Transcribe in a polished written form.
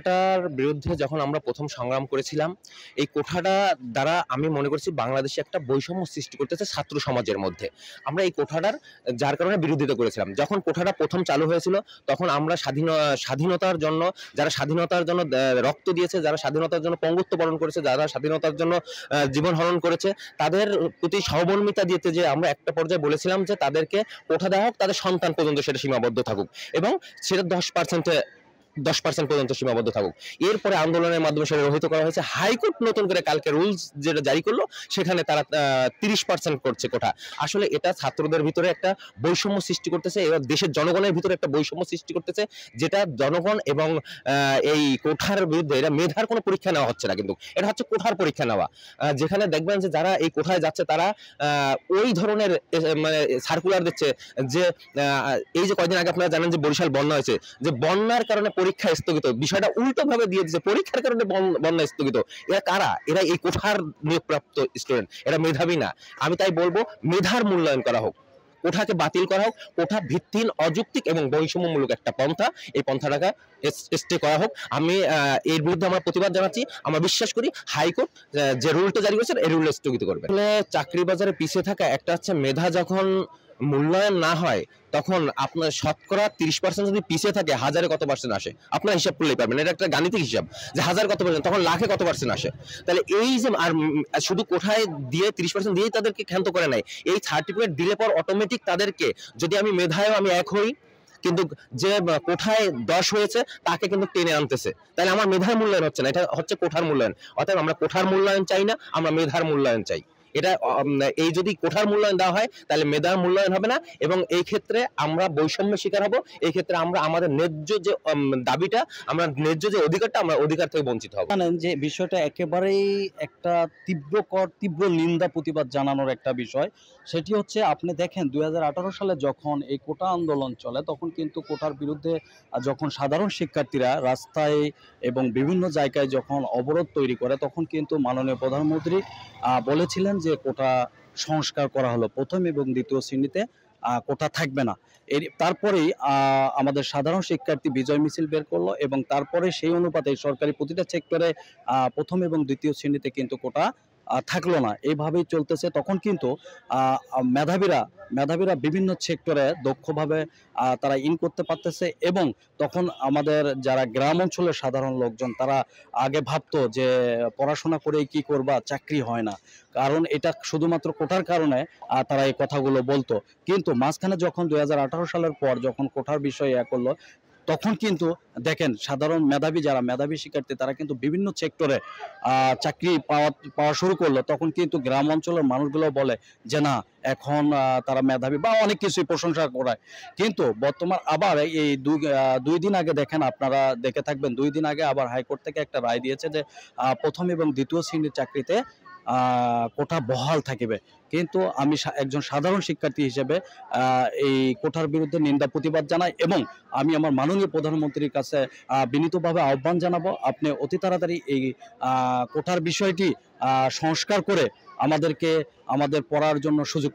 কোঠাটার বিরুদ্ধে যখন আমরা প্রথম সংগ্রাম করেছিলাম, এই কোঠাটা দ্বারা আমি মনে করছি বাংলাদেশে একটা বৈষম্য সৃষ্টি করতেছে ছাত্র সমাজের মধ্যে। আমরা এই কোঠাটার যার কারণে বিরোধিতা করেছিলাম। যখন কোঠাটা প্রথম চালু হয়েছিল তখন আমরা স্বাধীনতার জন্য যারা স্বাধীনতার জন্য রক্ত দিয়েছে, যারা স্বাধীনতার জন্য পঙ্গুত্ব বরণ করেছে, যারা স্বাধীনতার জন্য জীবন হরণ করেছে, তাদের প্রতি সহমর্মিতা দিতে যে আমরা একটা পর্যায়ে বলেছিলাম যে তাদেরকে কোঠা দেওয়া হোক, তাদের সন্তান পর্যন্ত সেটা সীমাবদ্ধ থাকুক এবং সেটা 10% পর্যন্ত সীমাবদ্ধ থাকুক। এরপরে আন্দোলনের মাধ্যমে সেটা রহিত করা হয়েছে। হাইকোর্ট নতুন করে কালকে রুলস যেটা জারি করলো, সেখানে তারা 30% করছে কোঠা। আসলে এটা ছাত্রদের ভিতরে একটা বৈষম্য সৃষ্টি করতেছে, এবার দেশের জনগণের ভিতরে একটা বৈষম্য সৃষ্টি করতেছে, যেটা জনগণ এবং এই কোঠার বিরুদ্ধে এটা মেধার কোনো পরীক্ষা নেওয়া হচ্ছে না, কিন্তু এটা হচ্ছে কোঠার পরীক্ষা নেওয়া। যেখানে দেখবেন যে যারা এই কোঠায় যাচ্ছে তারা ওই ধরনের মানে সার্কুলার দিচ্ছে যে এই যে কয়েকদিন আগে আপনারা জানেন যে বরিশাল বন্যা হয়েছে, যে বন্যার কারণে পরীক্ষা স্থগিত, বিষয়টা উল্টো ভাবে দিয়ে দিচ্ছে পরীক্ষার কারণে বন্যা স্থগিত। এরা কারা? এরা এই কোঠার নিয়োগপ্রাপ্ত স্টুডেন্ট, এরা মেধাবী না। আমি তাই বলবো মেধার মূল্যায়ন করা হোক, কোঠাকে বাতিল করা হোক, কোঠা ভিত্তিহীন, অযৌক্তিক এবং বৈষম্যমূলক একটা পন্থা, এই পন্থাটাকে স্টে করা হোক। আমি এর বিরুদ্ধে আমরা প্রতিবাদ জানাচ্ছি। আমরা বিশ্বাস করি হাইকোর্ট যে রুলটা জারি করেছেন এই রুল স্থগিত করবে। আসলে চাকরি বাজারে পিছিয়ে থাকা একটা হচ্ছে মেধা যখন মূল্যায়ন না হয় তখন আপনার শতকরা 30% যদি পিছিয়ে থাকে, হাজারে কত পার্সেন্ট আসে আপনার হিসাব করলেই পারবেন। এটা একটা গাণিতিক হিসাব যে হাজার কত পার্সেন্ট, তখন লাখে কত পার্সেন্ট আসে। তাহলে এই যে আর শুধু কোঠায় দিয়ে 30% দিয়েই তাদেরকে ক্ষান্ত করে নাই, এই সার্টিফিকেট দিলে পর অটোমেটিক তাদেরকে, যদি আমি মেধায়ও আমি এক হই কিন্তু যে কোঠায় 10 হয়েছে তাকে কিন্তু টেনে আনতেছে, তাহলে আমার মেধার মূল্যায়ন হচ্ছে না, এটা হচ্ছে কোঠার মূল্যায়ন। অতএব আমরা কোঠার মূল্যায়ন চাই না, আমরা মেধার মূল্যায়ন চাই। এটা এই যদি কোঠার মূল্যায়ন দেওয়া হয় তাহলে মেধার মূল্যায়ন হবে না এবং এই ক্ষেত্রে আমরা বৈষম্যের শিকার হব। এই ক্ষেত্রে আমরা আমাদের ন্যায্য যে দাবিটা, আমরা ন্যায্য যে অধিকারটা, আমরা অধিকার থেকে বঞ্চিত হব। জানেন যে বিষয়টা একেবারেই একটা তীব্র নিন্দা প্রতিবাদ জানানোর একটা বিষয়। সেটি হচ্ছে আপনি দেখেন 2018 সালে যখন এই কোটা আন্দোলন চলে তখন কিন্তু কোটার বিরুদ্ধে যখন সাধারণ শিক্ষার্থীরা রাস্তায় এবং বিভিন্ন জায়গায় যখন অবরোধ তৈরি করে তখন কিন্তু মাননীয় প্রধানমন্ত্রী বলেছিলেন যে কোটা সংস্কার করা হলো, প্রথম এবং দ্বিতীয় শ্রেণীতে কোটা থাকবে না। তারপরেই আমাদের সাধারণ শিক্ষার্থী বিজয় মিছিল বের করলো এবং তারপরে সেই অনুপাতে সরকারি প্রতিটা সেক্টরে প্রথম এবং দ্বিতীয় শ্রেণীতে কিন্তু কোটা থাকলো না। এইভাবেই চলতেছে। তখন কিন্তু মেধাবীরা বিভিন্ন সেক্টরে দক্ষভাবে তারা করতে পারতেছে এবং তখন আমাদের যারা গ্রাম অঞ্চলের সাধারণ লোকজন তারা আগে ভাবতো যে পড়াশোনা করেই কি করবা, চাকরি হয় না, কারণ এটা শুধুমাত্র কোটার কারণে তারা এই কথাগুলো বলতো। কিন্তু মাঝখানে যখন 2018 সালের পর যখন কোটার বিষয়ে করলো তখন কিন্তু দেখেন সাধারণ যারা মেধাবী শিক্ষার্থী তারা কিন্তু বিভিন্ন সেক্টরে চাকরি পাওয়া শুরু করলো। তখন কিন্তু গ্রাম অঞ্চলের মানুষগুলো বলে যে না, এখন তারা মেধাবী বা অনেক কিছুই প্রশংসা করায়। কিন্তু বর্তমান আবার এই দুই দিন আগে দেখেন, আপনারা দেখে থাকবেন, 2 দিন আগে আবার হাইকোর্ট থেকে একটা রায় দিয়েছে যে প্রথম এবং দ্বিতীয় শ্রেণীর চাকরিতে কোটা বহাল থাকিবে। কিন্তু আমি একজন সাধারণ শিক্ষার্থী হিসেবে এই কোটার বিরুদ্ধে নিন্দা প্রতিবাদ জানাই এবং আমি আমার মাননীয় প্রধানমন্ত্রীর কাছে বিনীতভাবে আহ্বান জানাবো, আপনি অতি তাড়াতাড়ি এই কোটার বিষয়টি সংস্কার করে আমাদের পড়ার জন্য সুযোগ